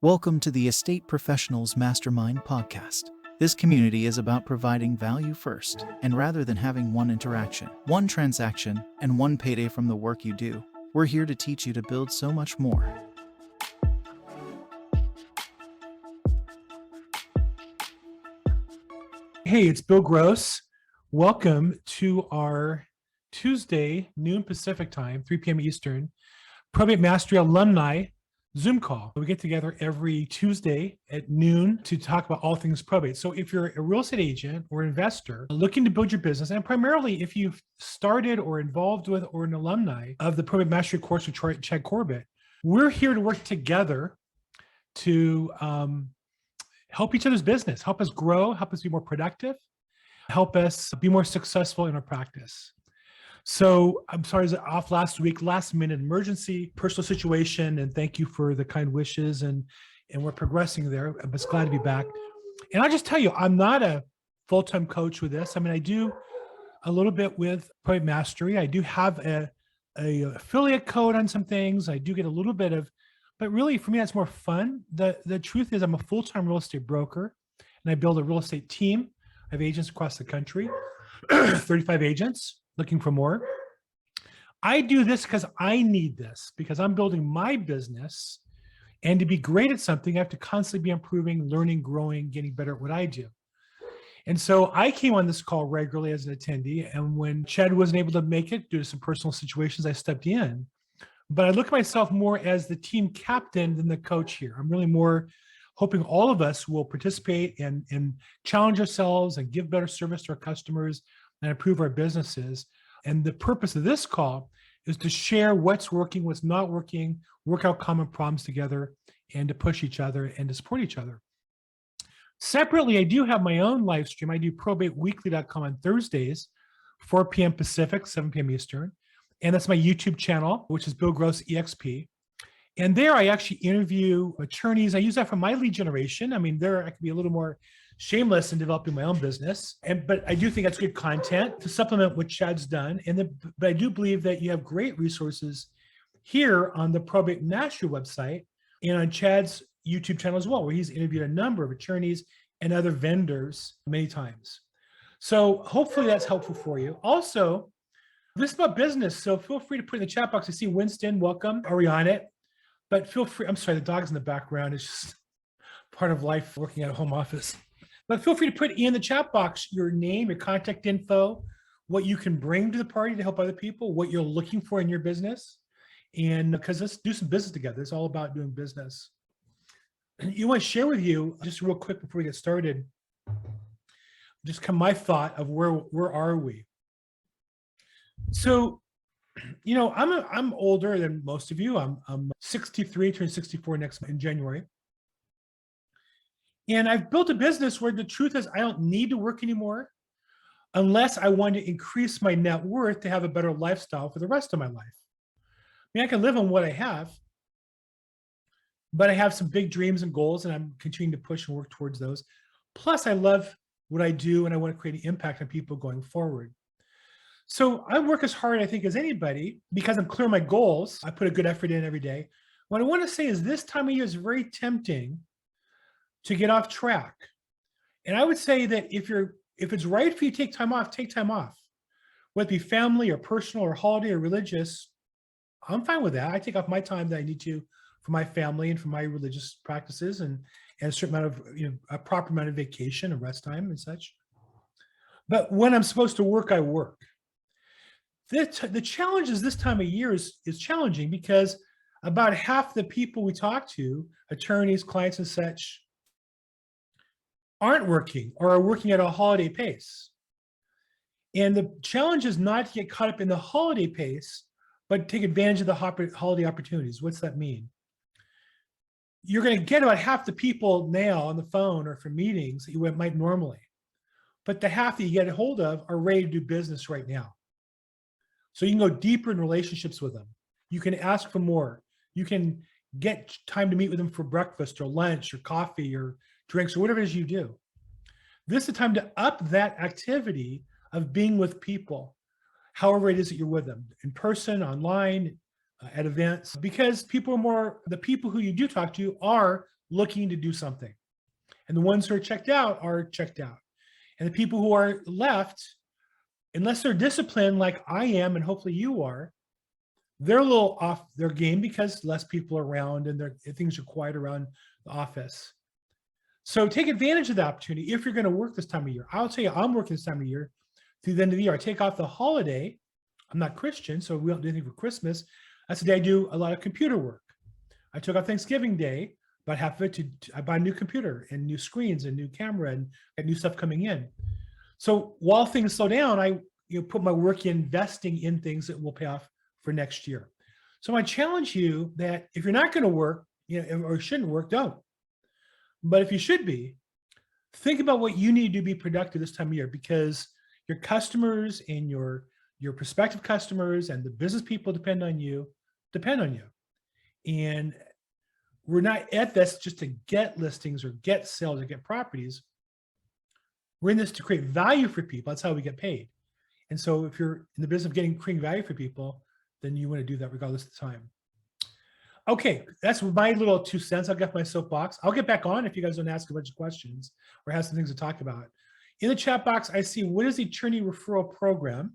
Welcome to the Estate Professionals Mastermind podcast. This community is about providing value first, and rather than having one interaction, one transaction, and one payday from the work you do, we're here to teach you to build so much more. Hey, it's Bill Gross. Welcome to our Tuesday, noon Pacific time, 3 p.m. Eastern, Probate Mastery alumni Zoom call. We get together every Tuesday at noon to talk about all things probate. So if you're a real estate agent or investor looking to build your business, and primarily if you've started or involved with or an alumni of the Probate Mastery course with Chad Corbett, we're here to work together to help each other's business, help us grow, help us be more productive, help us be more successful in our practice. So I'm sorry, I was off last week, last minute emergency, personal situation, and thank you for the kind wishes, and we're progressing there. I'm just glad to be back. And I'll just tell you, I'm not a full-time coach with this. I mean, I do a little bit with Probate Mastery. I do have a affiliate code on some things. I do get a little bit of, but really for me, that's more fun. The truth is I'm a full-time real estate broker, and I build a real estate team. I have agents across the country, 35 agents. Looking for more. I do this because I need this, because I'm building my business, and to be great at something, I have to constantly be improving, learning, growing, getting better at what I do. And so I came on this call regularly as an attendee, and when Chad wasn't able to make it due to some personal situations, I stepped in. But I look at myself more as the team captain than the coach here. I'm really more hoping all of us will participate and challenge ourselves and give better service to our customers and improve our businesses. And the purpose of this call is to share what's working, what's not working, work out common problems together, and to push each other and to support each other. Separately, I do have my own live stream. I do probateweekly.com on Thursdays, 4 p.m. Pacific, 7 p.m. Eastern. And that's my YouTube channel, which is Bill Gross EXP. And there I actually interview attorneys. I use that for my lead generation. I mean, there I can be a little more shameless in developing my own business. But I do think that's good content to supplement what Chad's done. But I do believe that you have great resources here on the Probate Mastery website and on Chad's YouTube channel as well, where he's interviewed a number of attorneys and other vendors many times. So hopefully that's helpful for you. Also, this is about business, so feel free to put in the chat box. I see Winston, welcome. Are we on it? But feel free, I'm sorry, the dog's in the background. It's just part of life working at a home office. But feel free to put in the chat box your name, your contact info, what you can bring to the party to help other people, what you're looking for in your business. And because let's do some business together. It's all about doing business. You want to share with you, just real quick before we get started, just my thought of where are we? So, you know, I'm older than most of you. I'm 63, turning 64 in January. And I've built a business where the truth is I don't need to work anymore unless I want to increase my net worth to have a better lifestyle for the rest of my life. I mean, I can live on what I have, but I have some big dreams and goals, and I'm continuing to push and work towards those. Plus, I love what I do, and I want to create an impact on people going forward. So I work as hard, I think, as anybody because I'm clear on my goals. I put a good effort in every day. What I want to say is this time of year is very tempting to get off track. And I would say that if it's right for you to take time off, take time off. Whether it be family or personal or holiday or religious, I'm fine with that. I take off my time that I need to for my family and for my religious practices and a certain amount of, a proper amount of vacation and rest time and such. But when I'm supposed to work, I work. The challenge is this time of year is challenging because about half the people we talk to, attorneys, clients and such, aren't working or are working at a holiday pace. And the challenge is not to get caught up in the holiday pace, but take advantage of the holiday opportunities. What's that mean? You're going to get about half the people now on the phone or for meetings that you might normally, but the half that you get a hold of are ready to do business right now. So you can go deeper in relationships with them. You can ask for more. You can get time to meet with them for breakfast or lunch or coffee or drinks or whatever it is you do. This is the time to up that activity of being with people, however it is that you're with them, in person, online, at events, because the people who you do talk to are looking to do something. And the ones who are checked out are checked out. And the people who are left, unless they're disciplined like I am, and hopefully you are, they're a little off their game because less people are around and things are quiet around the office. So take advantage of the opportunity if you're going to work this time of year. I'll tell you, I'm working this time of year through the end of the year. I take off the holiday. I'm not Christian, so we don't do anything for Christmas. That's the day I do a lot of computer work. I took off Thanksgiving Day, about half of it I buy a new computer and new screens and new camera and got new stuff coming in. So while things slow down, I put my work investing in things that will pay off for next year. So I challenge you that if you're not going to work, or shouldn't work, don't. But if you should be, think about what you need to be productive this time of year, because your customers and your prospective customers and the business people depend on you. And we're not at this just to get listings or get sales or get properties. We're in this to create value for people. That's how we get paid. And so if you're in the business of creating value for people, then you want to do that regardless of the time. Okay, that's my little 2 cents. I'll get my soapbox. I'll get back on if you guys don't ask a bunch of questions or have some things to talk about. In the chat box, I see, what is the attorney referral program?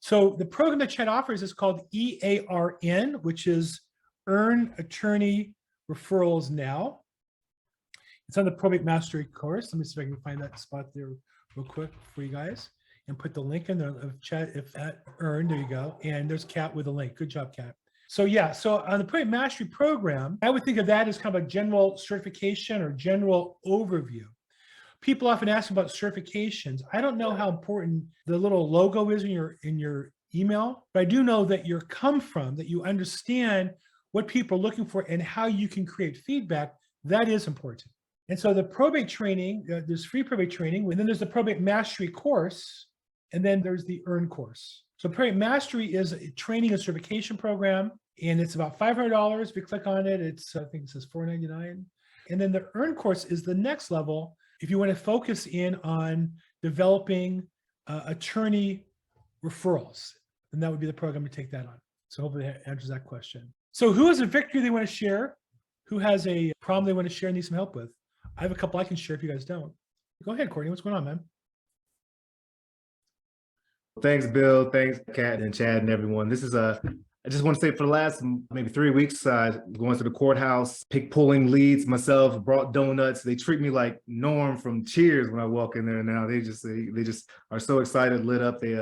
So the program that Chat offers is called EARN, which is Earn Attorney Referrals Now. It's on the Probate Mastery course. Let me see if I can find that spot there real quick for you guys and put the link in there of Chat. If at Earn, there you go. And there's Kat with a link. Good job, Kat. So yeah, so on the Probate Mastery program, I would think of that as kind of a general certification or general overview. People often ask about certifications. I don't know how important the little logo is in your email, but I do know that that you understand what people are looking for and how you can create feedback. That is important. And so the probate training, there's free probate training, and then there's the Probate Mastery course, and then there's the Earn course. So Probate Mastery is a training and certification program, and it's about $500. If you click on it, I think it says $499. And then the Earn course is the next level if you want to focus in on developing attorney referrals, then that would be the program to take that on. So hopefully that answers that question. So who has a victory they want to share? Who has a problem they want to share and need some help with? I have a couple I can share if you guys don't. Go ahead, Courtney. What's going on, man? Thanks, Bill. Thanks, Kat and Chad and everyone. I just want to say for the last maybe 3 weeks, going to the courthouse, pulling leads myself, brought donuts. They treat me like Norm from Cheers when I walk in there now. They just are so excited, lit up. They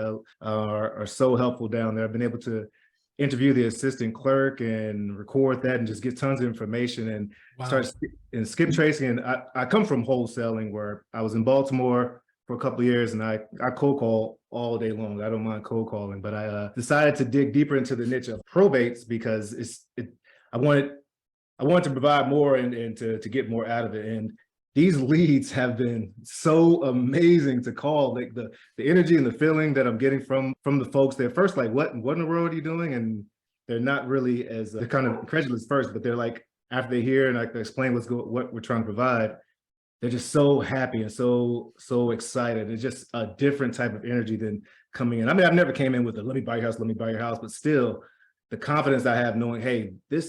are so helpful down there. I've been able to interview the assistant clerk and record that and just get tons of information and start skip tracing. And I come from wholesaling where I was in Baltimore for a couple of years, and I cold call all day long. I don't mind cold calling, but I decided to dig deeper into the niche of probates because I wanted to provide more and to get more out of it. And these leads have been so amazing to call. Like the energy and the feeling that I'm getting from the folks. They're first like, what in the world are you doing? And they're not really they're kind of incredulous first, but they're like, after they hear and I explain what we're trying to provide, they're just so happy and so excited. It's just a different type of energy than coming in. I mean, I've never came in with a let me buy your house, but still the confidence I have knowing, hey, we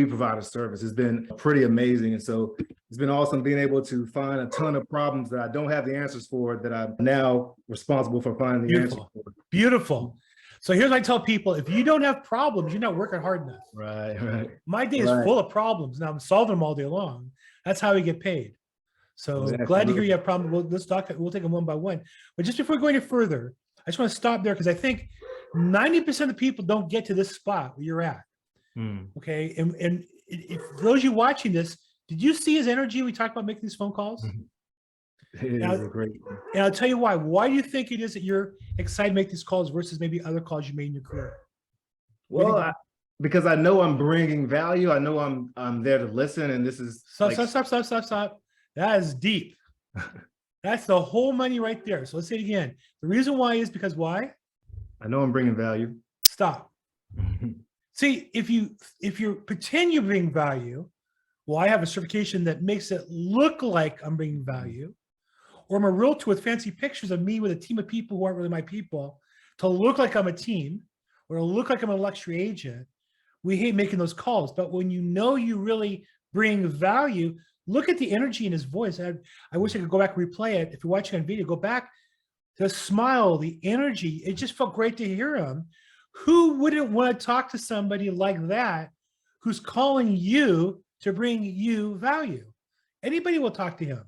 provide a service. It's been pretty amazing. And so it's been awesome being able to find a ton of problems that I don't have the answers for that I'm now responsible for finding the answers for. Beautiful. So here's what I tell people: if you don't have problems, you're not working hard enough. Right. My day is full of problems. Now I'm solving them all day long. That's how we get paid. So exactly. Glad to hear you have problems. We'll take them one by one. But just before going any further, I just want to stop there because I think 90% of the people don't get to this spot where you're at. Okay. And if those of you watching this, did you see his energy? We talked about making these phone calls. It is great. And I'll tell you why. Why do you think it is that you're excited to make these calls versus maybe other calls you made in your career? Well, because I know I'm bringing value. I know I'm there to listen, and this is stop. That is deep. That's the whole money right there. So let's say it again. The reason why is because why? I know I'm bringing value. Stop. See, if you pretend you're bringing value, well, I have a certification that makes it look like I'm bringing value, or I'm a realtor with fancy pictures of me with a team of people who aren't really my people to look like I'm a team, or to look like I'm a luxury agent. we hate making those calls, but when you know you really bring value, look at the energy in his voice. I wish I could go back and replay it. If you're watching on video, go back. The smile, the energy, it just felt great to hear him. Who wouldn't want to talk to somebody like that who's calling you to bring you value? Anybody will talk to him.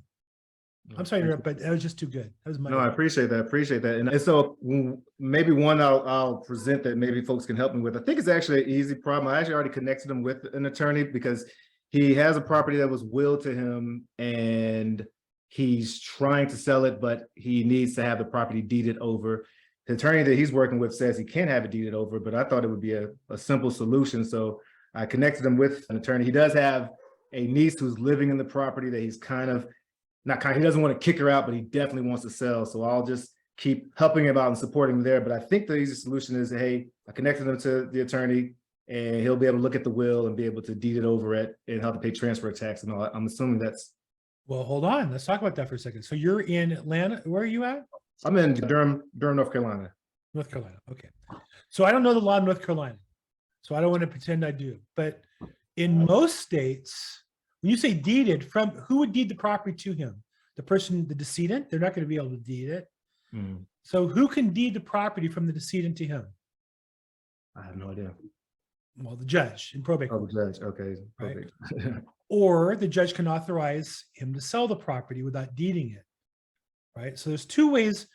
I'm sorry to interrupt, but that was just too good. That was my. No, I appreciate that. Appreciate that. And so maybe one I'll present that maybe folks can help me with. I think it's actually an easy problem. I actually already connected him with an attorney because he has a property that was willed to him and he's trying to sell it, but he needs to have the property deeded over. The attorney that he's working with says he can't have it deeded over, but I thought it would be a simple solution. So I connected him with an attorney. He does have a niece who's living in the property that he's he doesn't want to kick her out, but he definitely wants to sell. So I'll just keep helping him out and supporting him there. But I think the easiest solution is, hey, I connected him to the attorney and he'll be able to look at the will and be able to deed it over it and help to pay transfer tax and all that. I'm assuming that's. Well, hold on. Let's talk about that for a second. So you're in Atlanta. Where are you at? I'm in Durham, North Carolina. North Carolina. Okay. So I don't know the law in North Carolina. So I don't want to pretend I do. But in most states, when you say deeded, from who would deed the property to him? The person, the decedent? They're not going to be able to deed it. Mm. So who can deed the property from the decedent to him? I have no idea. Well, the judge in probate. Oh, the judge. Okay. Right. Okay. Or the judge can authorize him to sell the property without deeding it. Right. So there's two ways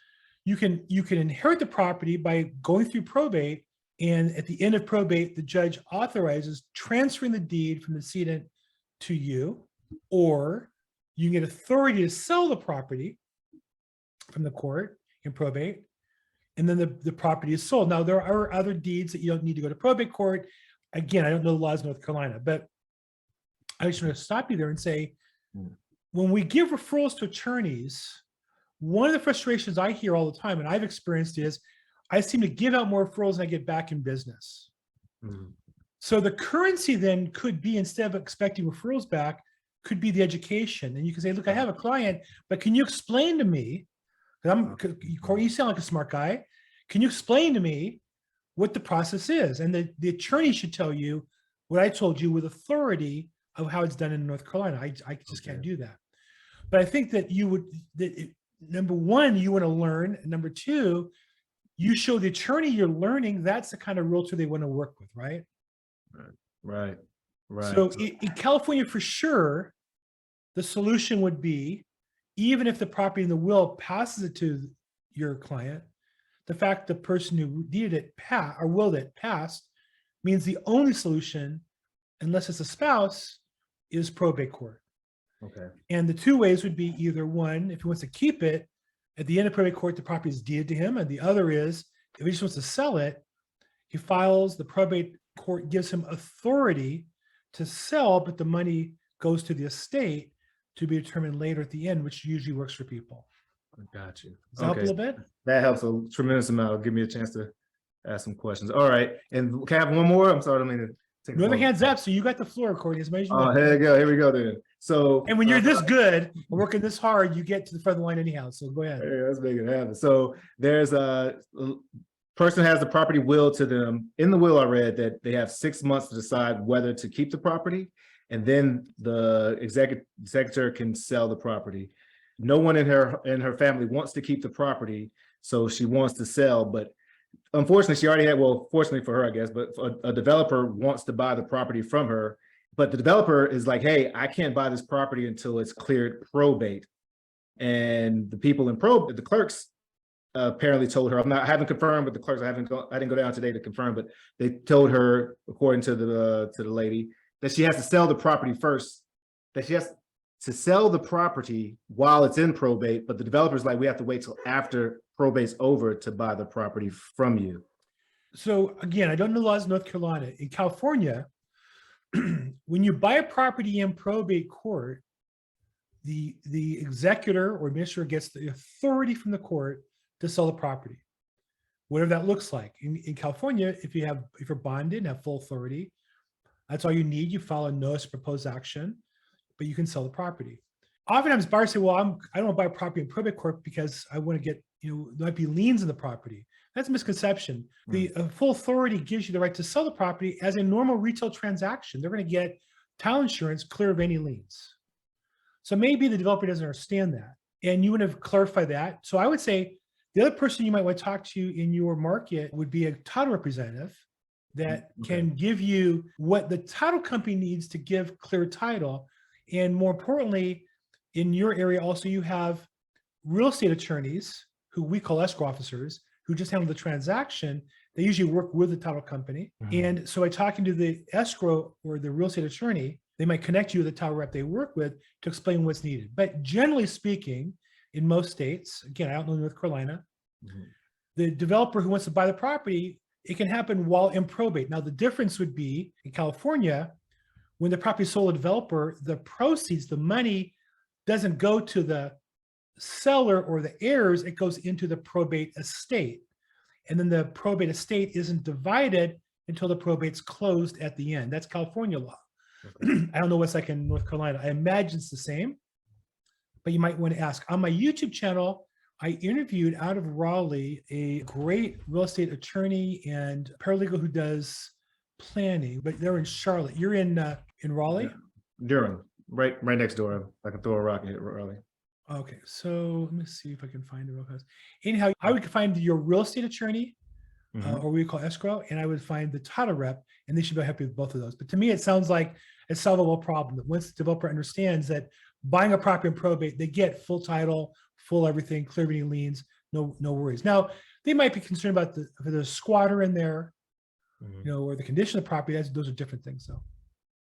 you can inherit the property by going through probate, and at the end of probate, the judge authorizes transferring the deed from the decedent to you, or you can get authority to sell the property from the court in probate, and then the property is sold. Now, there are other deeds that you don't need to go to probate court. Again, I don't know the laws in North Carolina, but I just want to stop you there and say, when we give referrals to attorneys, one of the frustrations I hear all the time, and I've experienced, is I seem to give out more referrals than I get back in business. Mm-hmm. So the currency then could be, instead of expecting referrals back, could be the education. And you can say, look, I have a client, but can you explain to me, Courtney, you sound like a smart guy. Can you explain to me what the process is? And the attorney should tell you what I told you with authority of how it's done in North Carolina. I just can't do that. But I think that number one, you want to learn. Number two, you show the attorney you're learning. That's the kind of realtor they want to work with, right? Right. So in California, for sure, the solution would be, even if the property in the will passes it to your client, the fact the person who deeded it or willed it passed means the only solution, unless it's a spouse, is probate court. Okay. And the two ways would be either one, if he wants to keep it, at the end of probate court, the property is deeded to him. And the other is, if he just wants to sell it, he files, the probate court gives him authority to sell, but the money goes to the estate to be determined later at the end, which usually works for people. I got you. Does that help a little bit? That helps a tremendous amount. Give me a chance to ask some questions. All right. And can I have one more? I'm sorry, I don't mean to take no other hands up, so you got the floor, Courtney. Oh, here you go. Here we go then. So, and when you're this good, working this hard, you get to the front of the line anyhow. So go ahead. Hey, let's make it happen. So there's a person has the property will to them. In the will, I read that they have 6 months to decide whether to keep the property, and then the executor can sell the property. No one in her family wants to keep the property, so she wants to sell. But unfortunately, she already had, well, fortunately for her, I guess, but a developer wants to buy the property from her. But the developer is like, hey, I can't buy this property until it's cleared probate. And the people in probate, the clerks apparently told her, I haven't confirmed with the clerks. I didn't go down today to confirm, but they told her, according to the lady, that she has to sell the property first, that she has to sell the property while it's in probate. But the developer's like, we have to wait till after probate's over to buy the property from you. So again, I don't know the laws in North Carolina. In California, when you buy a property in probate court, the executor or administrator gets the authority from the court to sell the property, whatever that looks like. In California, if you're bonded and have full authority, that's all you need. You file a notice of proposed action, but you can sell the property. Oftentimes buyers say, well, I don't want to buy a property in probate court because I want to get, there might be liens in the property. That's a misconception. The full authority gives you the right to sell the property as a normal retail transaction. They're going to get title insurance clear of any liens. So maybe the developer doesn't understand that. And you want to clarify that. So I would say the other person you might want to talk to in your market would be a title representative that can give you what the title company needs to give clear title. And more importantly, in your area also, you have real estate attorneys who we call escrow officers who just handle the transaction. They usually work with the title company. And so by talking to the escrow or the real estate attorney, they might connect you with the title rep they work with to explain what's needed. But generally speaking, in most states, again, I don't know North Carolina, the developer who wants to buy the property, it can happen while in probate. Now, the difference would be in California, when the property is sold to a developer, the proceeds, the money doesn't go to the seller or the heirs, it goes into the probate estate. And then the probate estate isn't divided until the probate's closed at the end. That's California law. I don't know what's like in North Carolina. I imagine it's the same, but you might want to ask. On my YouTube channel, I interviewed out of Raleigh a great real estate attorney and paralegal who does planning, but they're in Charlotte. You're in Raleigh? Durham, right next door. I can throw a rock and hit Raleigh. Okay, so let me see if I can find it real fast. Anyhow, I would find your real estate attorney, or we call escrow, and I would find the title rep, and they should be happy with both of those. But to me, it sounds like a solvable problem that once the developer understands that buying a property in probate, they get full title, full everything, clear of any liens, no worries. Now, they might be concerned about if there's a squatter in there, or the condition of the property. Those are different things, though.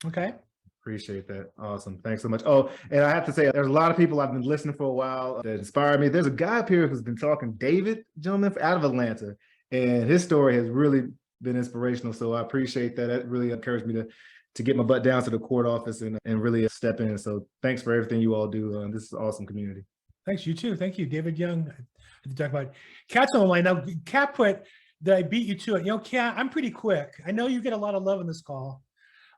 Okay. Appreciate that. Awesome. Thanks so much. Oh, and I have to say, there's a lot of people I've been listening for a while that inspired me. There's a guy up here who's been talking, David, gentleman out of Atlanta, and his story has really been inspirational. So I appreciate that. It really encouraged me to get my butt down to the court office and really step in. So thanks for everything you all do. This is an awesome community. Thanks, you too. Thank you, David Young. I have to talk about Kat's on the line now. Kat put that I beat you to it. Kat, I'm pretty quick. I know you get a lot of love in this call.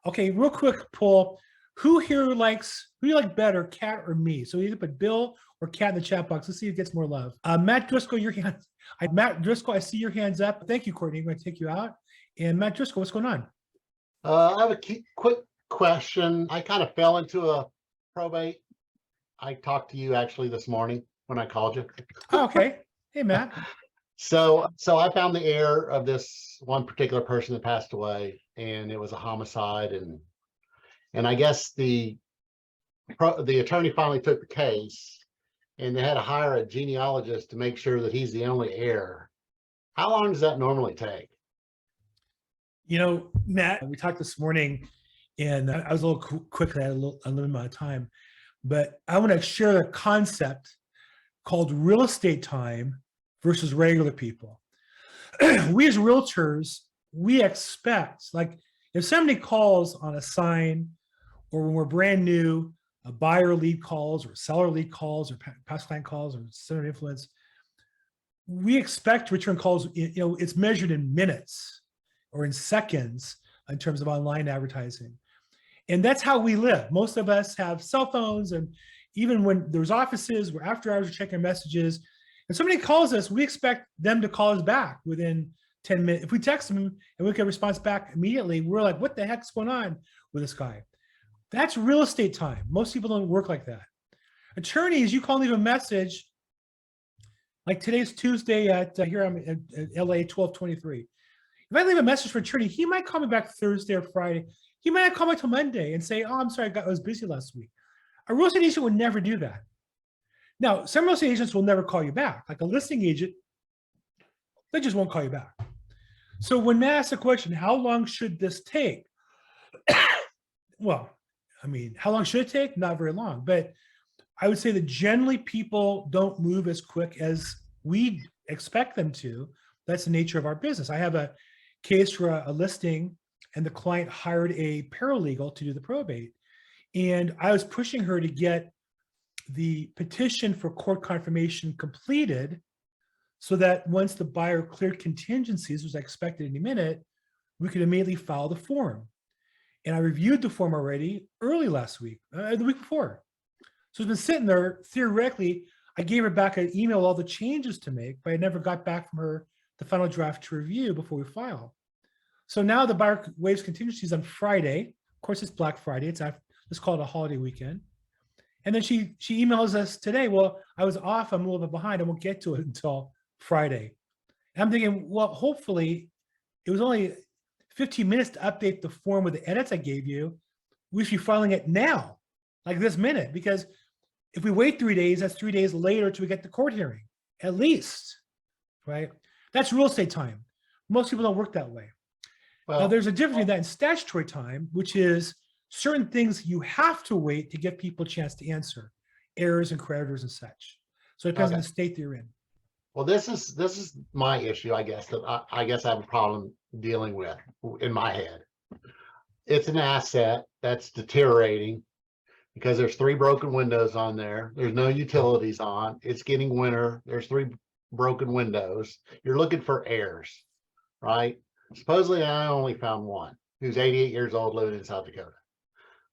Okay, real quick poll. Who you like better, Kat or me? So either put Bill or Kat in the chat box. Let's see who gets more love. Matt Driscoll, your hand. Matt Driscoll, I see your hands up. Thank you, Courtney. I'm going to take you out. And Matt Driscoll, what's going on? I have a quick question. I kind of fell into a probate. I talked to you actually this morning when I called you. Oh, okay. Hey, Matt. So I found the heir of this one particular person that passed away, and it was a homicide, and I guess the attorney finally took the case, and they had to hire a genealogist to make sure that he's the only heir. How long does that normally take? Matt, we talked this morning, and I was a little quickly, I had a limited amount of time, but I want to share a concept called real estate time versus regular people. We as realtors, we expect, like if somebody calls on a sign, or when we're brand new, a buyer lead calls or seller lead calls or past client calls or center of influence, we expect return calls. It's measured in minutes or in seconds in terms of online advertising. And that's how we live. Most of us have cell phones, and even when there's offices, we're after hours, we're checking messages. And somebody calls us, we expect them to call us back within 10 minutes. If we text them and we get a response back immediately, we're like, what the heck's going on with this guy? That's real estate time. Most people don't work like that. Attorneys, you call and leave a message. Like today's Tuesday here I'm at LA 12:23. If I leave a message for an attorney, he might call me back Thursday or Friday. He might not call me till Monday and say, oh, I'm sorry, I was busy last week. A real estate agent would never do that. Now, some real estate agents will never call you back. Like a listing agent, they just won't call you back. So when Matt asks the question, how long should this take? Well, I mean, how long should it take? Not very long. But I would say that generally people don't move as quick as we expect them to. That's the nature of our business. I have a case for a listing, and the client hired a paralegal to do the probate. And I was pushing her to get the petition for court confirmation completed so that once the buyer cleared contingencies, which I expected any minute, we could immediately file the form. And I reviewed the form already early last week, the week before. So it's been sitting there. Theoretically, I gave her back an email with all the changes to make, but I never got back from her the final draft to review before we file. So now the buyer waives contingencies on Friday. Of course, it's Black Friday. Let's call it a holiday weekend. And then she emails us today. Well, I was off. I'm a little bit behind. I won't get to it until Friday. And I'm thinking, well, hopefully it was only 15 minutes to update the form with the edits I gave you. We should be filing it now, like this minute, because if we wait 3 days, that's 3 days later till we get the court hearing, at least, right? That's real estate time. Most people don't work that way. Now, there's a difference in that in statutory time, which is certain things you have to wait to give people a chance to answer, heirs and creditors and such. So it depends on the state that you're in. Well, this is my issue, I guess, that I guess I have a problem dealing with in my head. It's an asset that's deteriorating because there's 3 broken windows on there. There's no utilities on. It's getting winter. There's 3 broken windows. You're looking for heirs, right? Supposedly, I only found one who's 88 years old living in South Dakota.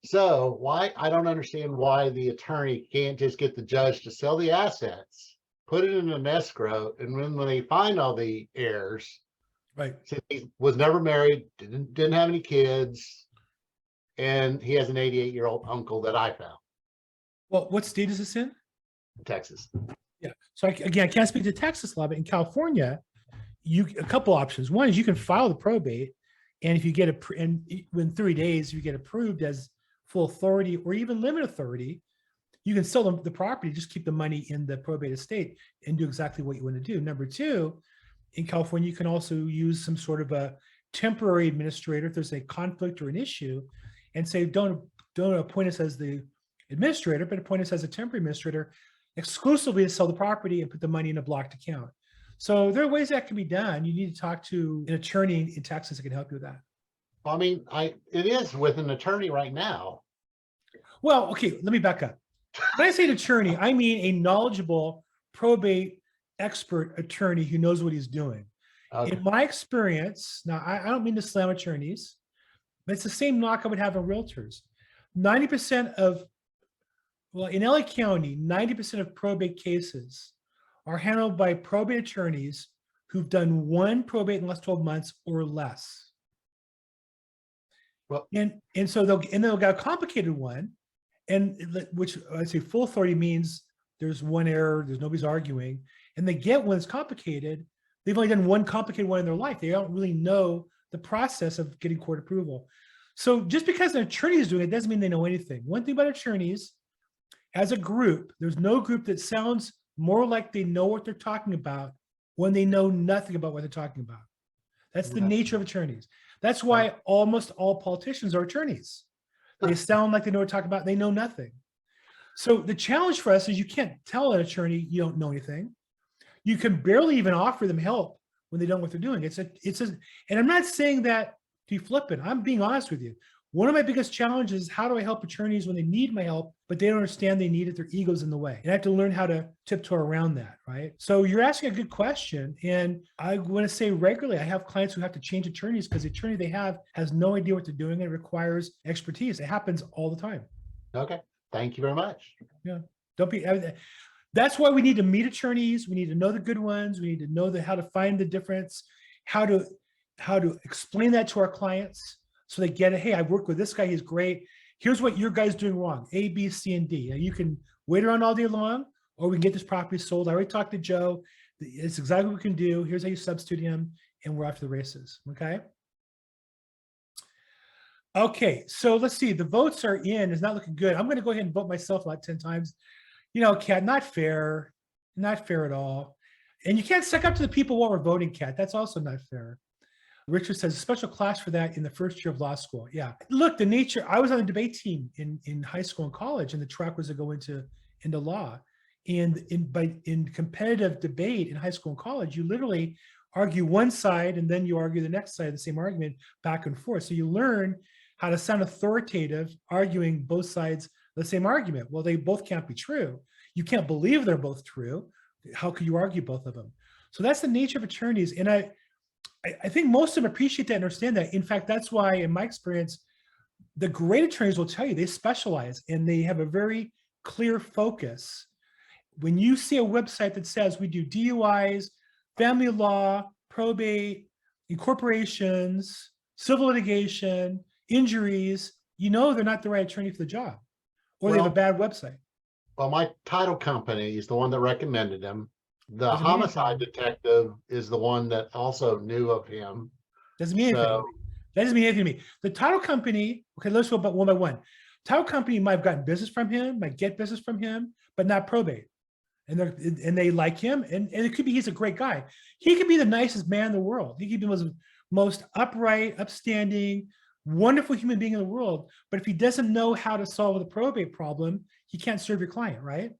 So I don't understand why the attorney can't just get the judge to sell the assets, put it in an escrow, and when they find all the heirs, right? Since he was never married, didn't have any kids, and he has an 88-year-old uncle that I found. Well, what state is this in? Texas. Yeah. So again, I can't speak to Texas law, but in California, a couple options. One is you can file the probate, and if you get within 3 days, you get approved as full authority or even limit authority, you can sell the property, just keep the money in the probate estate and do exactly what you want to do. Number 2, in California, you can also use some sort of a temporary administrator if there's a conflict or an issue, and say, don't appoint us as the administrator, but appoint us as a temporary administrator exclusively to sell the property and put the money in a blocked account. So there are ways that can be done. You need to talk to an attorney in Texas that can help you with that. Well, I mean, it is with an attorney right now. Well, okay, let me back up. When I say an attorney, I mean a knowledgeable probate expert attorney who knows what he's doing. Okay. In my experience, now I don't mean to slam attorneys, but it's the same knock I would have on realtors. 90% of, well, in LA County, 90% of probate cases are handled by probate attorneys who've done 1 probate in the last 12 months or less. Well, and so they'll get a complicated one, and which I say full authority means there's 1 error, there's nobody's arguing, and they get one that's complicated. They've only done 1 complicated one in their life. They don't really know the process of getting court approval. So just because an attorney is doing it doesn't mean they know anything. One thing about attorneys, as a group, there's no group that sounds more like they know what they're talking about when they know nothing about what they're talking about. That's the nature of attorneys. That's why almost all politicians are attorneys. They sound like they know what they're talking about. They know nothing. So the challenge for us is you can't tell an attorney you don't know anything. You can barely even offer them help when they don't know what they're doing. And I'm not saying that to be flippant. I'm being honest with you. One of my biggest challenges is how do I help attorneys when they need my help, but they don't understand they need it, their ego's in the way. And I have to learn how to tiptoe around that, right? So you're asking a good question. And I want to say regularly, I have clients who have to change attorneys because the attorney they have has no idea what they're doing and it requires expertise. It happens all the time. Okay. Thank you very much. Yeah. That's why we need to meet attorneys. We need to know the good ones. We need to know how to find the difference, how to explain that to our clients. So they get it. Hey, I've worked with this guy. He's great. Here's what your guy's doing wrong. A, B, C, and D. Now you can wait around all day long, or we can get this property sold. I already talked to Joe. It's exactly what we can do. Here's how you substitute him, and we're off to the races. Okay. Okay. So let's see. The votes are in. It's not looking good. I'm going to go ahead and vote myself about 10 times. You know, Kat, not fair. Not fair at all. And you can't suck up to the people while we're voting, Kat. That's also not fair. Richard says a special class for that in the first year of law school. Yeah. Look, the nature, I was on the debate team in high school and college, and the track was to go into law. And in competitive debate in high school and college, you literally argue one side and then you argue the next side of the same argument back and forth. So you learn how to sound authoritative, arguing both sides of the same argument. Well, they both can't be true. You can't believe they're both true. How could you argue both of them? So that's the nature of attorneys. And I think most of them appreciate that and understand that. In fact, that's why, in my experience, the great attorneys will tell you they specialize and they have a very clear focus. When you see a website that says we do DUIs, family law, probate, incorporations, civil litigation, injuries, you know they're not the right attorney for the job, or they have a bad website. Well, my title company is the one that recommended him. The Doesn't mean homicide anything. detective is the one that also knew of him. Doesn't mean anything. So, That doesn't mean anything to me. The title company, okay, let's go about one by one. Title company might have gotten business from him, might get business from him, but not probate. And they like him, and it could be he's a great guy. He could be the nicest man in the world. He could be the most upright, upstanding, wonderful human being in the world. But if he doesn't know how to solve the probate problem, he can't serve your client, right?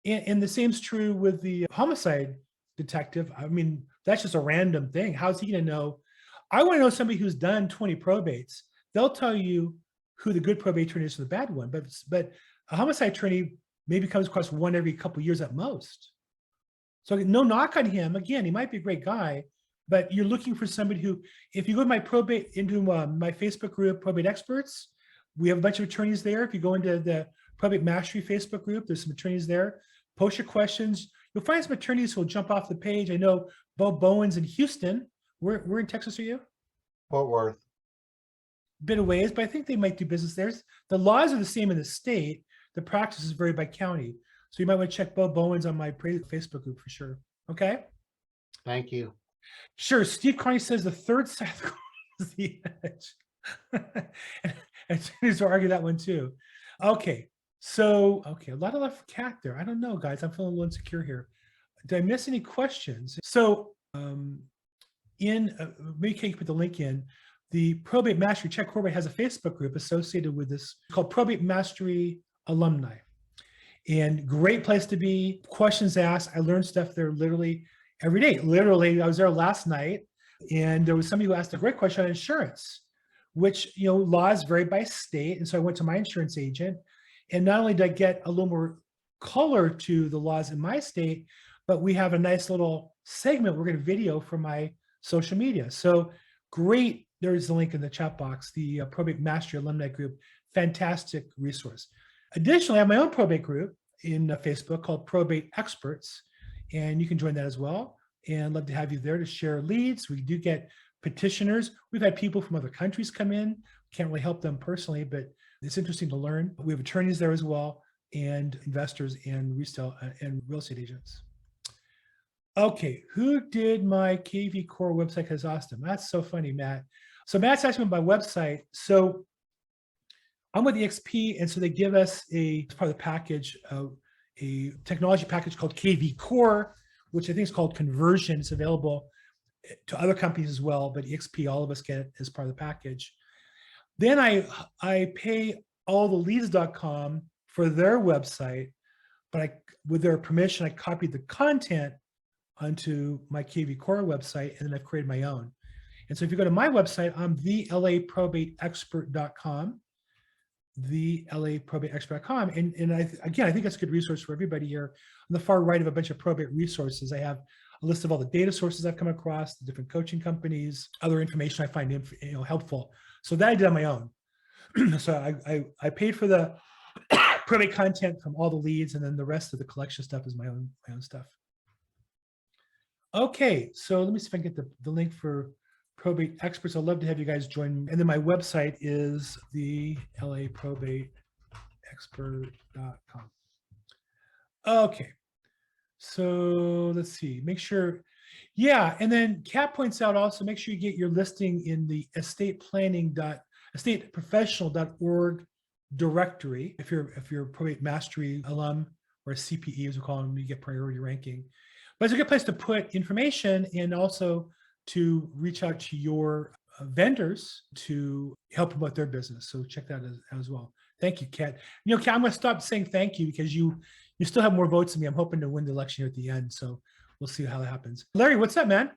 And the same is true with the homicide detective. I mean, that's just a random thing. How's he going to know? I want to know somebody who's done 20 probates. They'll tell you who the good probate attorney is for the bad one. But a homicide attorney maybe comes across one every couple of years at most. So no knock on him. Again, he might be a great guy, but you're looking for somebody who, if you go to my my Facebook group, Probate Experts, we have a bunch of attorneys there. If you go into the Probate Mastery Facebook group, there's some attorneys there. Post your questions. You'll find some attorneys who will jump off the page. I know Bo Bowen's in Houston. Where in Texas are you? Fort Worth. Bit of ways, but I think they might do business there. The laws are the same in the state. The practices vary by county. So you might want to check Bo Bowen's on my Facebook group for sure. Okay. Thank you. Sure. Steve Carney says the third side of the coin is the edge. And attorneys will argue that one too. Okay. So, a lot of left cat there. I don't know, guys. I'm feeling a little insecure here. Did I miss any questions? So, maybe can you put the link in? The Probate Mastery, Czech Probate has a Facebook group associated with this called Probate Mastery Alumni. And great place to be. Questions asked. I learned stuff there literally every day. Literally, I was there last night, and there was somebody who asked a great question on insurance, which, laws vary by state. And so I went to my insurance agent, and not only did I get a little more color to the laws in my state, but we have a nice little segment we're going to video for my social media. So great. There's the link in the chat box, the Probate Mastery Alumni Group, fantastic resource. Additionally, I have my own probate group in Facebook called Probate Experts, and you can join that as well. And love to have you there to share leads. We do get petitioners. We've had people from other countries come in. Can't really help them personally, but it's interesting to learn. We have attorneys there as well, and investors and real estate agents. Okay, who did my KV Core website has asked him? That's so funny, Matt. So Matt's asking me my website. So I'm with EXP, and so they give us as part of the package, a technology package called KV Core, which I think is called Conversion. It's available to other companies as well, but EXP, all of us get it as part of the package. Then I pay alltheleads.com for their website, but with their permission, I copied the content onto my KV Core website, and then I've created my own. And so if you go to my website, I'm thelaprobateexpert.com, thelaprobateexpert.com. And I think that's a good resource for everybody here. On the far right of a bunch of probate resources, I have a list of all the data sources I've come across, the different coaching companies, other information I find helpful. So that I did on my own. So I paid for the probate content from all the leads, and then the rest of the collection stuff is my own stuff. Okay, so let me see if I can get the link for Probate Experts. I'd love to have you guys join. And then my website is thelaprobateexpert.com. Okay, so let's see, make sure. Yeah, and then Kat points out also, make sure you get your listing in the estateprofessional.org directory. If you're a Probate Mastery alum, or a CPE as we call them, you get priority ranking. But it's a good place to put information, and also to reach out to your vendors to help promote their business. So check that as well. Thank you, Kat. Kat, I'm going to stop saying thank you because you still have more votes than me. I'm hoping to win the election here at the end. So we'll see how that happens. Larry, what's up, man?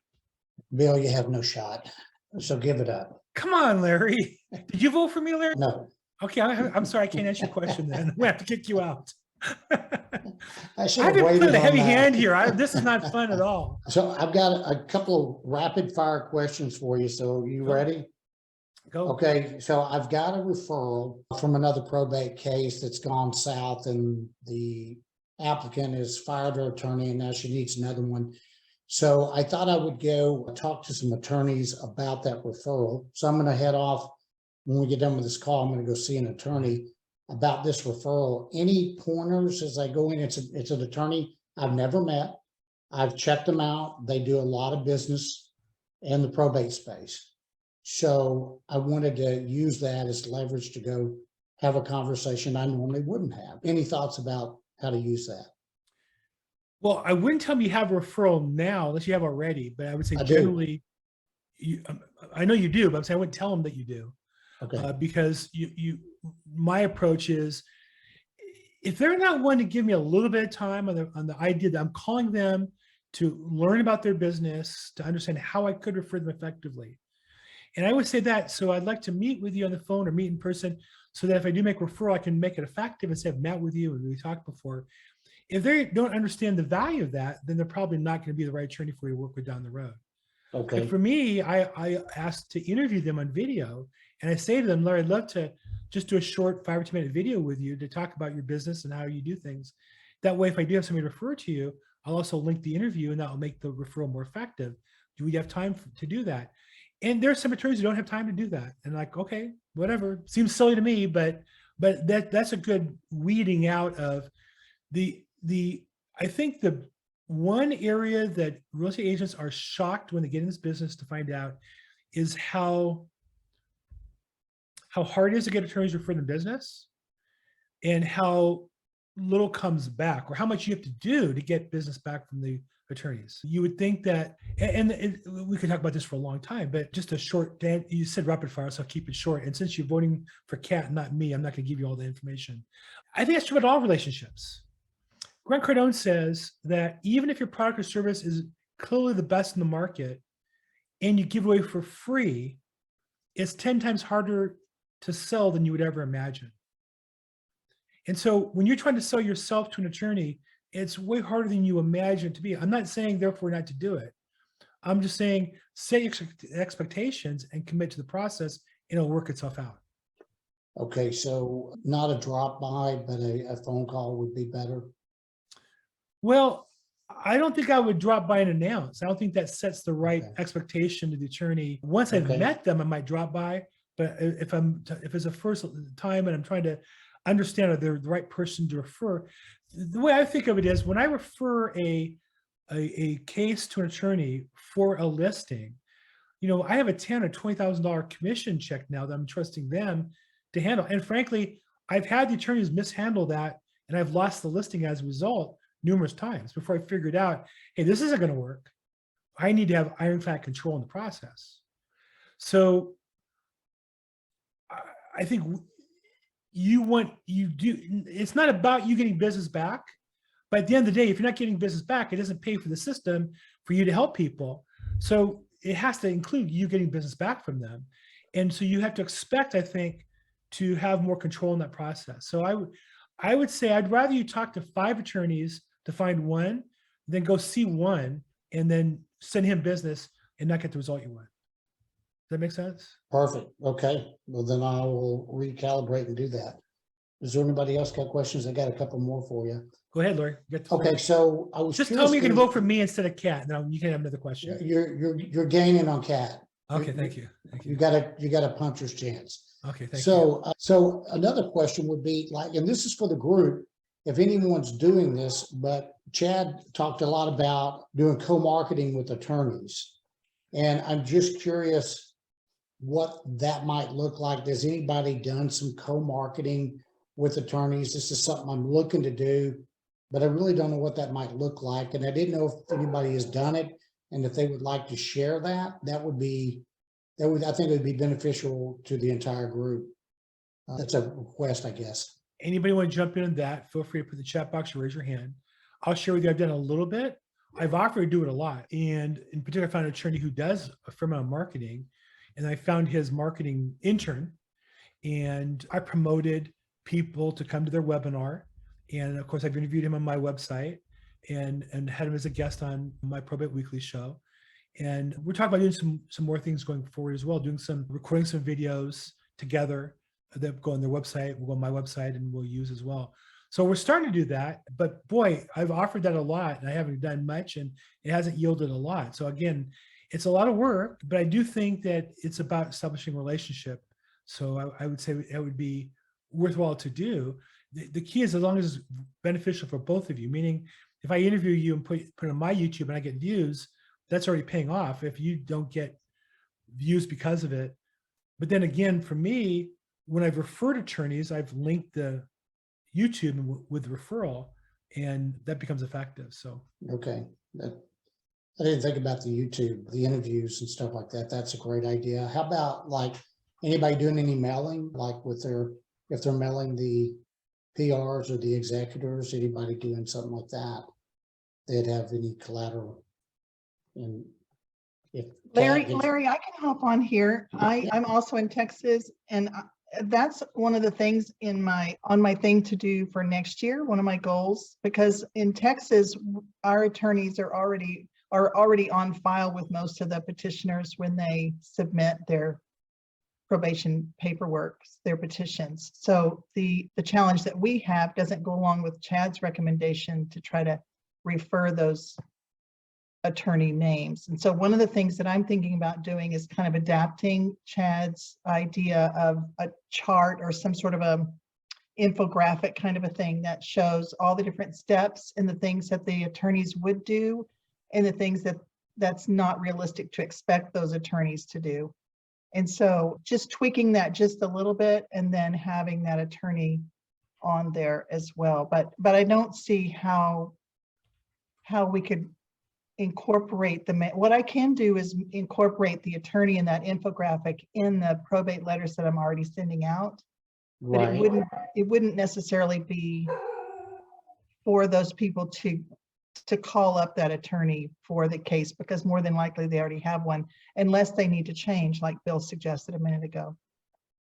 Bill, you have no shot. So give it up. Come on, Larry. Did you vote for me, Larry? No. Okay, I'm sorry. I can't answer your question then. We have to kick you out. I I've been putting a heavy hand here. This is not fun at all. So I've got a couple of rapid fire questions for you. So you ready? Go. Okay. So I've got a referral from another probate case that's gone south, and the applicant has fired her attorney, and now she needs another one. So I thought I would go talk to some attorneys about that referral. So I'm going to head off when we get done with this call. I'm going to go see an attorney about this referral. Any pointers as I go in? It's an attorney I've never met. I've checked them out. They do a lot of business in the probate space. So I wanted to use that as leverage to go have a conversation I normally wouldn't have. Any thoughts about how to use that? Well, I wouldn't tell them you have a referral now unless you have already, but I would say I do. generally, I know you do, but I'm saying I wouldn't tell them that you do. Okay. Because my approach is, if they're not willing to give me a little bit of time on the idea that I'm calling them to learn about their business, to understand how I could refer them effectively. And I would say that, so I'd like to meet with you on the phone or meet in person so that if I do make a referral, I can make it effective and say I've met with you and we talked before. If they don't understand the value of that, then they're probably not going to be the right attorney for you to work with down the road. Okay. And for me, I asked to interview them on video, and I say to them, Larry, I'd love to just do a short 5 or 10 minute video with you to talk about your business and how you do things. That way, if I do have somebody to refer to you, I'll also link the interview and that will make the referral more effective. Do we have time to do that? And there's some attorneys who don't have time to do that. And like, okay, whatever, seems silly to me, but that's a good weeding out of I think the one area that real estate agents are shocked when they get in this business to find out is how hard it is to get attorneys to refer them business and how little comes back, or how much you have to do to get business back from the attorneys. You would think that, and we could talk about this for a long time, but just a short, Dan, you said rapid fire, so I'll keep it short. And since you're voting for Kat, not me, I'm not going to give you all the information. I think that's true about all relationships. Grant Cardone says that even if your product or service is clearly the best in the market and you give away for free, it's 10 times harder to sell than you would ever imagine. And so when you're trying to sell yourself to an attorney, it's way harder than you imagine it to be. I'm not saying therefore not to do it. I'm just saying set expectations and commit to the process and it'll work itself out. Okay. So not a drop by, but a phone call would be better. Well, I don't think I would drop by and announce. I don't think that sets the right expectation to the attorney. Once I've met them, I might drop by. But if it's a first time and I'm trying to understand if they're the right person to refer, the way I think of it is when I refer a case to an attorney for a listing, I have a $10,000 or $20,000 commission check now that I'm trusting them to handle. And frankly, I've had the attorneys mishandle that and I've lost the listing as a result numerous times before I figured out, hey, this isn't going to work. I need to have ironclad control in the process. So I think it's not about you getting business back, but at the end of the day, if you're not getting business back, it doesn't pay for the system for you to help people. So it has to include you getting business back from them. And so you have to expect, I think, to have more control in that process. So I would say I'd rather you talk to 5 attorneys to find one, then go see one and then send him business and not get the result you want. Does that make sense? Perfect. Okay. Well, then I will recalibrate and do that. Is there anybody else got questions? I got a couple more for you. Go ahead, Lori. Okay. So I was just tell me you can vote for me instead of Kat, and then you can have another question. You're gaining on Kat. Okay. Thank you. Thank you. You got a puncher's chance. Okay. Thank you. So another question would be like, and this is for the group, if anyone's doing this, but Chad talked a lot about doing co-marketing with attorneys. And I'm just curious what that might look like. Has anybody done some co-marketing with attorneys? This is something I'm looking to do, but I really don't know what that might look like. And I didn't know if anybody has done it. And if they would like to share that, I think it would be beneficial to the entire group. That's a request, I guess. Anybody want to jump in on that? Feel free to put in the chat box or raise your hand. I'll share with you. I've done a little bit. I've offered to do it a lot. And in particular, I found an attorney who does a fair amount of marketing, and I found his marketing intern, and I promoted people to come to their webinar. And of course, I've interviewed him on my website and had him as a guest on my Probate Weekly show. And we're talking about doing some more things going forward as well, recording some videos together that go on their website, will go on my website, and we'll use as well. So we're starting to do that, but boy, I've offered that a lot and I haven't done much and it hasn't yielded a lot. So again, it's a lot of work, but I do think that it's about establishing a relationship. So I would say it would be worthwhile to do. The key is as long as it's beneficial for both of you, meaning if I interview you and put it on my YouTube and I get views, that's already paying off. If you don't get views because of it. But then again, for me, when I've referred attorneys, I've linked the YouTube with referral, and that becomes effective. So Okay. I didn't think about the YouTube, the interviews and stuff like that. That's a great idea. How about like anybody doing any mailing, like with if they're mailing the PRs or the executors, anybody doing something like that? They'd have any collateral. And if Larry, I can hop on here. I'm also in Texas, and that's one of the things on my thing to do for next year, one of my goals, because in Texas, our attorneys are already on file with most of the petitioners when they submit their probation paperwork, their petitions. So the challenge that we have doesn't go along with Chad's recommendation to try to refer those attorney names. And so one of the things that I'm thinking about doing is kind of adapting Chad's idea of a chart or some sort of a infographic kind of a thing that shows all the different steps and the things that the attorneys would do and the things that's not realistic to expect those attorneys to do. And so just tweaking that just a little bit and then having that attorney on there as well. But I don't see how we could incorporate what I can do is incorporate the attorney in that infographic in the probate letters that I'm already sending out. But right. it wouldn't necessarily be for those people to call up that attorney for the case, because more than likely they already have one, unless they need to change, like Bill suggested a minute ago.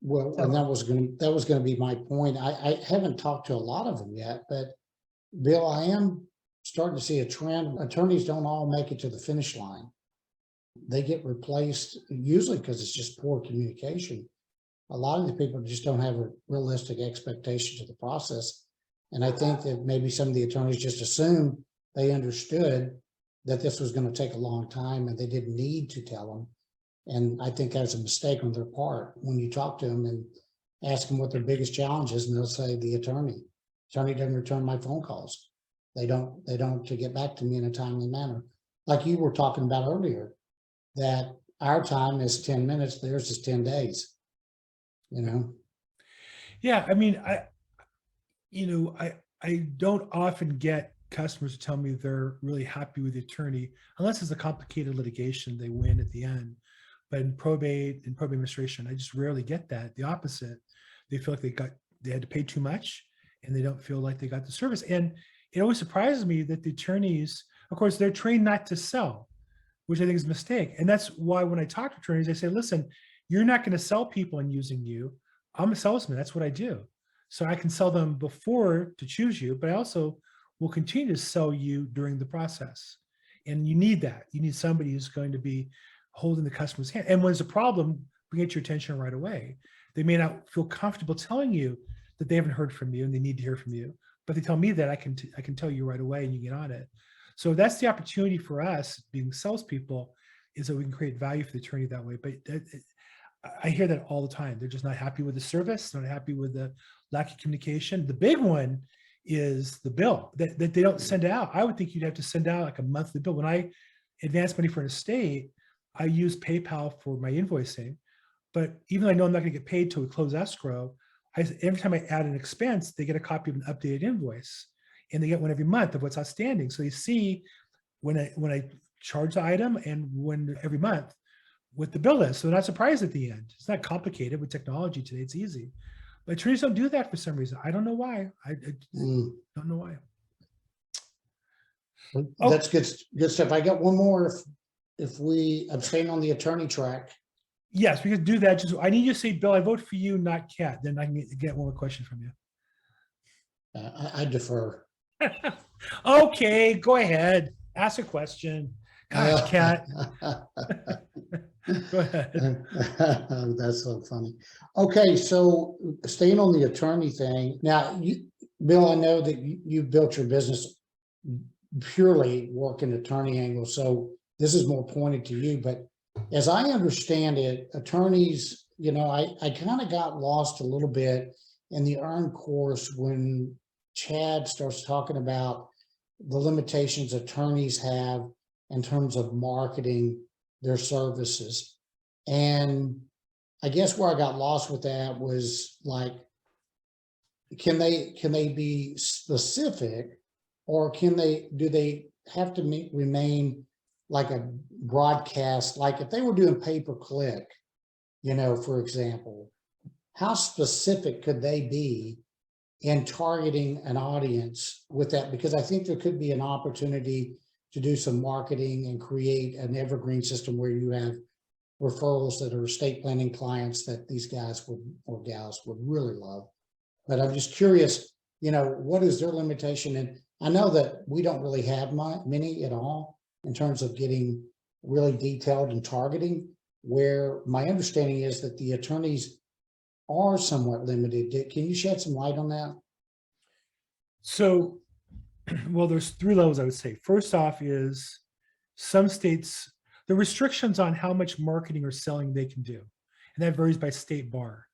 Well, So- and that was going to be my point. I haven't talked to a lot of them yet, but Bill, I am starting to see a trend. Attorneys don't all make it to the finish line. They get replaced usually because it's just poor communication. A lot of the people just don't have a realistic expectation to the process. And I think that maybe some of the attorneys just assumed they understood that this was going to take a long time and they didn't need to tell them. And I think that's a mistake on their part. When you talk to them and ask them what their biggest challenge is, and they'll say the attorney doesn't return my phone calls. They don't to get back to me in a timely manner. Like you were talking about earlier, that our time is 10 minutes, theirs is 10 days, you know? yeah, I mean, I don't often get customers to tell me they're really happy with the attorney, unless it's a complicated litigation they win at the end. But in probate administration, I just rarely get that. The opposite. They feel like they had to pay too much and they don't feel like they got the service. And it always surprises me that the attorneys, of course, they're trained not to sell, which I think is a mistake. And that's why when I talk to attorneys, I say, listen, you're not going to sell people on using you. I'm a salesman. That's what I do. So I can sell them before to choose you, but I also will continue to sell you during the process. And you need that. You need somebody who's going to be holding the customer's hand. And when there's a problem, bring it to your attention right away. They may not feel comfortable telling you that they haven't heard from you and they need to hear from you, but they tell me that I can tell you right away and you get on it. So that's the opportunity for us being salespeople, is that we can create value for the attorney that way. But I hear that all the time. They're just not happy with the service. They're not happy with the lack of communication. The big one is the bill that they don't send out. I would think you'd have to send out like a monthly bill. When I advance money for an estate, I use PayPal for my invoicing, but even though I know I'm not going to get paid till we close escrow, every time I add an expense, they get a copy of an updated invoice, and they get one every month of what's outstanding. So they see when I charge the item and when every month what the bill is. So they're not surprised at the end. It's not complicated with technology today. It's easy. But attorneys don't do that for some reason. I don't know why. I don't know why. That's good stuff. I got one more. If we abstain on the attorney track. Yes, we could do that. Just I need you to say, Bill, I vote for you, not Kat. Then I can get one more question from you. I defer. Okay, go ahead. Ask a question. Gosh, Kat. Go ahead. That's so funny. Okay, so staying on the attorney thing. Now, Bill, I know that you've built your business purely working attorney angle, so this is more pointed to you, but as I understand it, attorneys, I kind of got lost a little bit in the earn course when Chad starts talking about the limitations attorneys have in terms of marketing their services. And I guess where I got lost with that was like, can they be specific, or do they have to remain like a broadcast? Like if they were doing pay-per-click, for example, how specific could they be in targeting an audience with that? Because I think there could be an opportunity to do some marketing and create an evergreen system where you have referrals that are estate planning clients that these guys or gals would really love. But I'm just curious, what is their limitation? And I know that we don't really have many at all in terms of getting really detailed and targeting, where my understanding is that the attorneys are somewhat limited. Can you shed some light on that? So, well, there's 3 levels I would say. First off is some states, the restrictions on how much marketing or selling they can do. And that varies by state bar.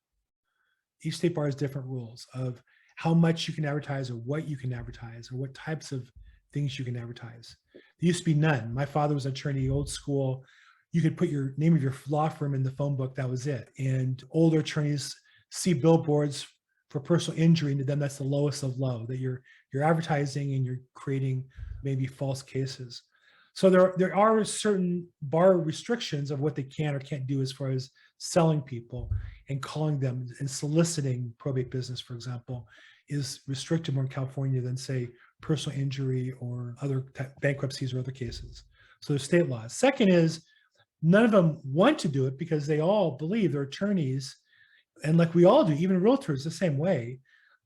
Each state bar has different rules of how much you can advertise or what you can advertise or what types of things you can advertise. There used to be none. My father was an attorney, old school. You could put your name of your law firm in the phone book, that was it. And older attorneys see billboards for personal injury, and to them that's the lowest of low, that you're advertising and you're creating maybe false cases. So there are certain bar restrictions of what they can or can't do as far as selling people and calling them and soliciting probate business, for example, is restricted more in California than say personal injury or other bankruptcies or other cases. So there's state laws. Second is none of them want to do it because they all believe they're attorneys. And like we all do, even realtors the same way,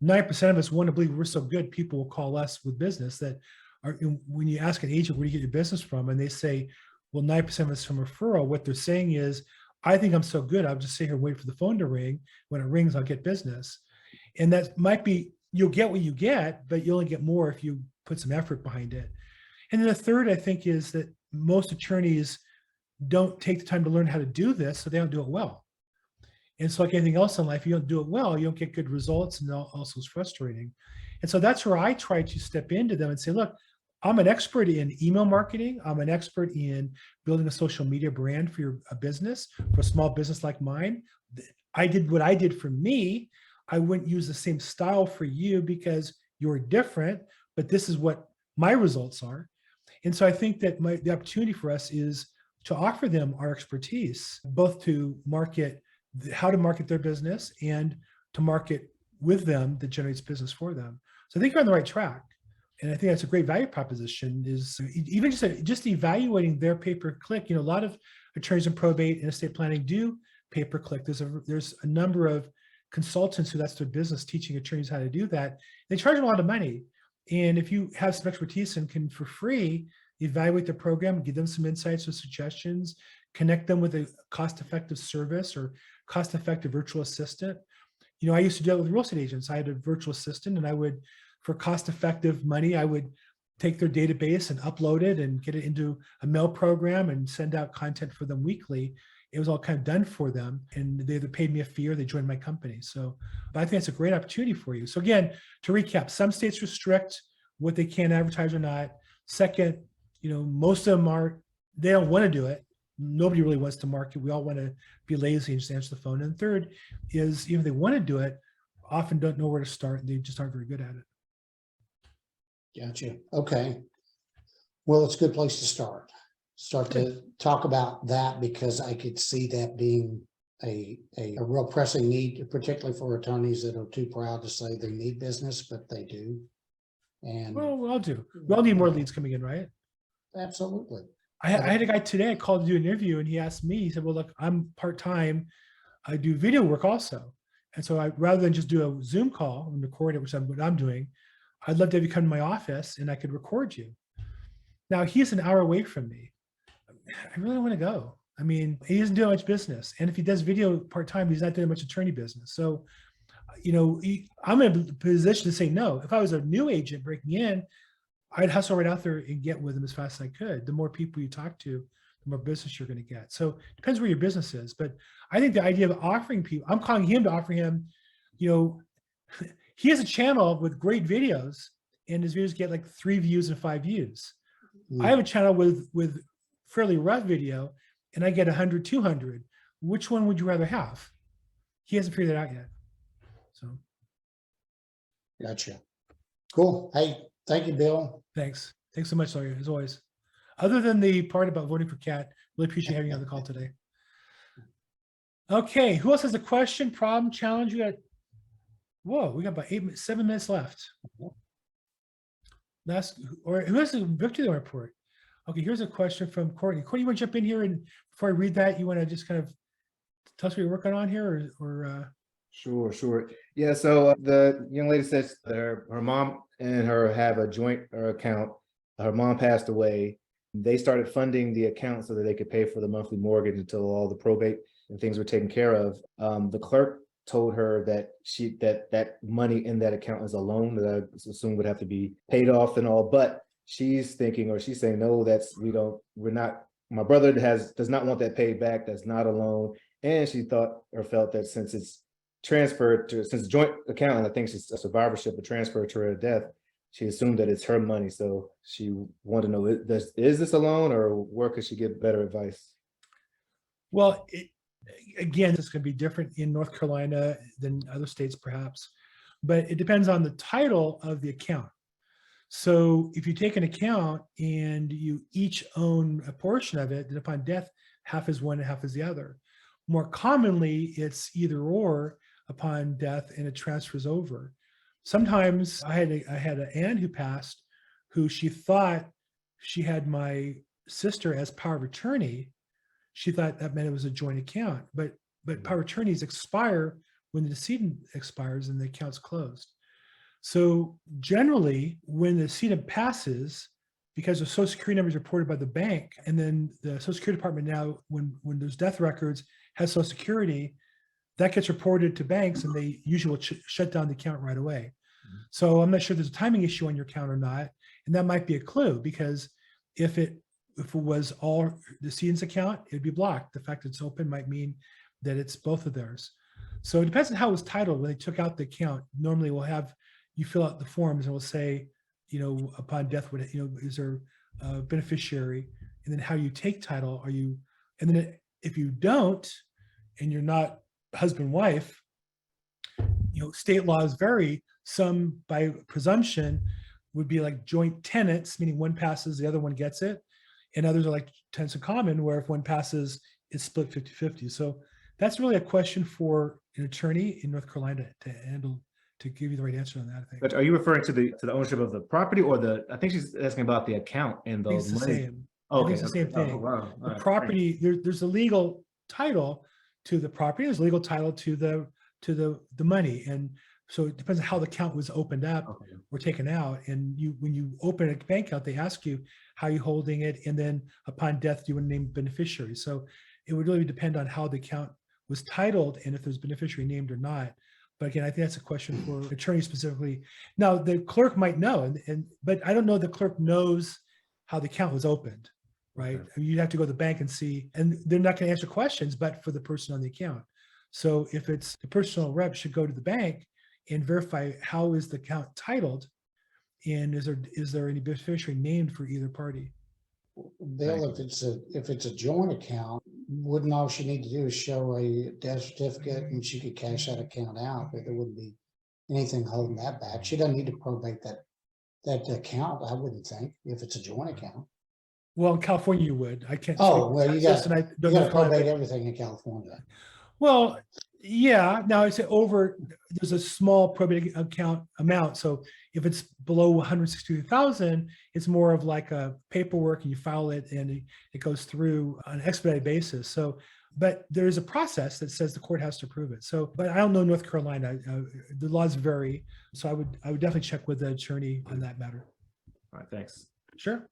9% of us want to believe we're so good, people will call us with business that are, when you ask an agent, where do you get your business from? And they say, well, 9% of us from referral. What they're saying is, I think I'm so good, I'll just sit here and wait for the phone to ring. When it rings, I'll get business. And that might be, you'll get what you get, but you only get more if you put some effort behind it. And then the third, I think, is that most attorneys don't take the time to learn how to do this, so they don't do it well. And so like anything else in life, you don't do it well, you don't get good results, and also it's frustrating. And so that's where I try to step into them and say, look, I'm an expert in email marketing. I'm an expert in building a social media brand for a business, for a small business like mine. I did what I did for me. I wouldn't use the same style for you because you're different, but this is what my results are. And so I think that the opportunity for us is to offer them our expertise, both to market, how to market their business and to market with them that generates business for them. So I think you're on the right track. And I think that's a great value proposition, is even just evaluating their pay-per-click. A lot of attorneys in probate and estate planning do pay-per-click. There's a number of consultants who that's their business, teaching attorneys how to do that. They charge a lot of money. And if you have some expertise and can, for free, evaluate the program, give them some insights or suggestions, connect them with a cost-effective service or cost-effective virtual assistant. I used to do it with real estate agents. I had a virtual assistant, and I would, for cost-effective money, I would take their database and upload it and get it into a mail program and send out content for them weekly. It was all kind of done for them, and they either paid me a fee or they joined my company. So, but I think it's a great opportunity for you. So again, to recap, some states restrict what they can advertise or not. Second, most of them they don't want to do it. Nobody really wants to market. We all want to be lazy and just answer the phone. And third is, even if they want to do it, often don't know where to start, and they just aren't very good at it. Gotcha. Okay. Well, it's a good place to start to talk about that, because I could see that being a real pressing need, particularly for attorneys that are too proud to say they need business, but they do. And well, we all do. We all need more leads coming in, right? Absolutely. I had a guy today I called to do an interview, and he asked me, he said, well, look, I'm part-time. I do video work also. And so rather than just do a Zoom call and record it, which is what I'm doing, I'd love to have you come to my office and I could record you. Now, he's an hour away from me. I really want to go. I mean, he doesn't do much business. And if he does video part-time, he's not doing much attorney business. So I'm in a position to say no. If I was a new agent breaking in, I'd hustle right out there and get with them as fast as I could. The more people you talk to, the more business you're going to get. So it depends where your business is. But I think the idea of offering people, I'm calling him to offer him, he has a channel with great videos, and his videos get like 3 views and 5 views. I have a channel with fairly rough video, and I get 100, 200. Which one would you rather have? He hasn't figured that out yet. So. Gotcha. Cool. Hey, thank you, Bill. Thanks so much, Sawyer, as always. Other than the part about voting for Kat, really appreciate having you on the call today. Okay, who else has a question, problem, challenge? We got about 7 minutes left. Who has a victory report? Okay, here's a question from Courtney. Courtney, you want to jump in here, and before I read that, you want to just kind of tell us what you're working on here, or Sure. Yeah, so the young lady says that her mom and her have a joint account. Her mom passed away. They started funding the account so that they could pay for the monthly mortgage until all the probate and things were taken care of. The clerk told her that that money in that account is a loan that I assume would have to be paid off and all, but she's thinking, or she's saying, no, my brother does not want that paid back. That's not a loan. And she thought or felt that since it's joint account, and I think she's a survivorship, a transfer to her death, she assumed that it's her money. So she wanted to know, is this a loan, or where could she get better advice? Well, again, this could be different in North Carolina than other states, perhaps, but it depends on the title of the account. So if you take an account and you each own a portion of it, then upon death, half is one and half is the other. More commonly, it's either or upon death, and it transfers over. Sometimes I had an aunt who passed, who she thought she had my sister as power of attorney. She thought that meant it was a joint account, but power of attorneys expire when the decedent expires and the account's closed. So generally, when the decedent passes, because the Social Security number is reported by the bank, and then the Social Security Department now, when there's death records, has Social Security, that gets reported to banks, and they usually will shut down the account right away. So I'm not sure there's a timing issue on your account or not, and that might be a clue, because if it was all the decedent's account, it'd be blocked. The fact that it's open might mean that it's both of theirs. So it depends on how it was titled when they took out the account. Normally, we'll have you fill out the forms, and we'll say, upon death, is there a beneficiary, and then how you take title. And then if you don't, and you're not husband, wife, state laws vary. Some by presumption would be like joint tenants, meaning one passes, the other one gets it. And others are like tenants in common, where if one passes, it's split 50-50. So that's really a question for an attorney in North Carolina to handle, to give you the right answer on that, I think. But are you referring to the ownership of the property, or I think she's asking about the account and the money? It's the same. Okay, it's the same thing. Oh, wow. The property, there's a legal title to the property. There's a legal title to the money, and so it depends on how the account was opened up or taken out. And when you open a bank account, they ask you how you're holding it, and then upon death, do you want to name beneficiary? So it would really depend on how the account was titled and if there's beneficiary named or not. But again, I think that's a question for attorneys specifically. Now, the clerk might know, but I don't know the clerk knows how the account was opened, right? Okay. I mean, you'd have to go to the bank and see, and they're not going to answer questions, but for the person on the account. So if it's the personal rep should go to the bank and verify how is the account titled, and is there any beneficiary named for either party? Bill, if it's a joint account, wouldn't all she need to do is show a death certificate, and she could cash that account out, but there wouldn't be anything holding that back. She doesn't need to probate that account, I wouldn't think, if it's a joint account. Well, in California, you would. I can't. Oh, well, you got to probate it. everything in California. Well, yeah. Now I say there's a small probate account amount. So if it's below 162,000, it's more of like a paperwork, and you file it, and it goes through on an expedited basis. So, but there is a process that says the court has to approve it. So, but I don't know North Carolina. The laws vary. So I would definitely check with the attorney on that matter. All right, thanks. Sure.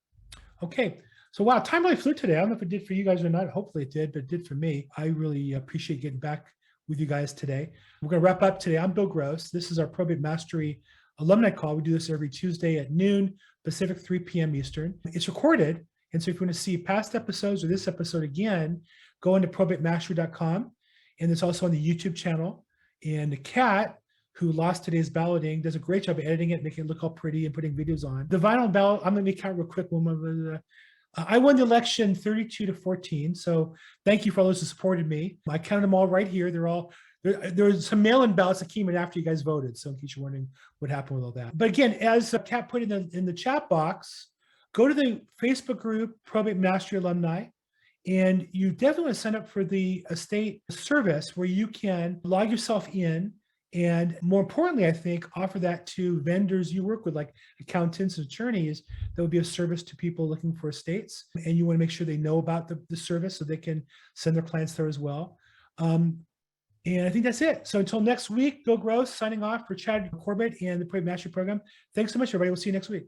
Okay. So wow, time really flew today. I don't know if it did for you guys or not. Hopefully it did, but it did for me. I really appreciate getting back with you guys today. We're going to wrap up today. I'm Bill Gross. This is our Probate Mastery alumni call. We do this every Tuesday at noon Pacific, 3 p.m. Eastern. It's recorded. And so if you want to see past episodes or this episode again, go into probatemastery.com. And it's also on the YouTube channel. And Kat, who lost today's balloting, does a great job of editing it, making it look all pretty and putting videos on. The final ballot, I'm going to make count real quick. I won the election 32-14. So thank you for all those who supported me. I counted them all right here. There's some mail-in ballots that came in after you guys voted. So in case you're wondering what happened with all that. But again, as Kat put in the chat box, go to the Facebook group, Probate Mastery Alumni, and you definitely want to sign up for the estate service where you can log yourself in. And more importantly, I think, offer that to vendors you work with, like accountants and attorneys, that would be a service to people looking for estates. And you want to make sure they know about the service so they can send their clients there as well. And I think that's it. So until next week, Bill Gross signing off for Chad Corbett and the Probate Mastery Program. Thanks so much, everybody. We'll see you next week.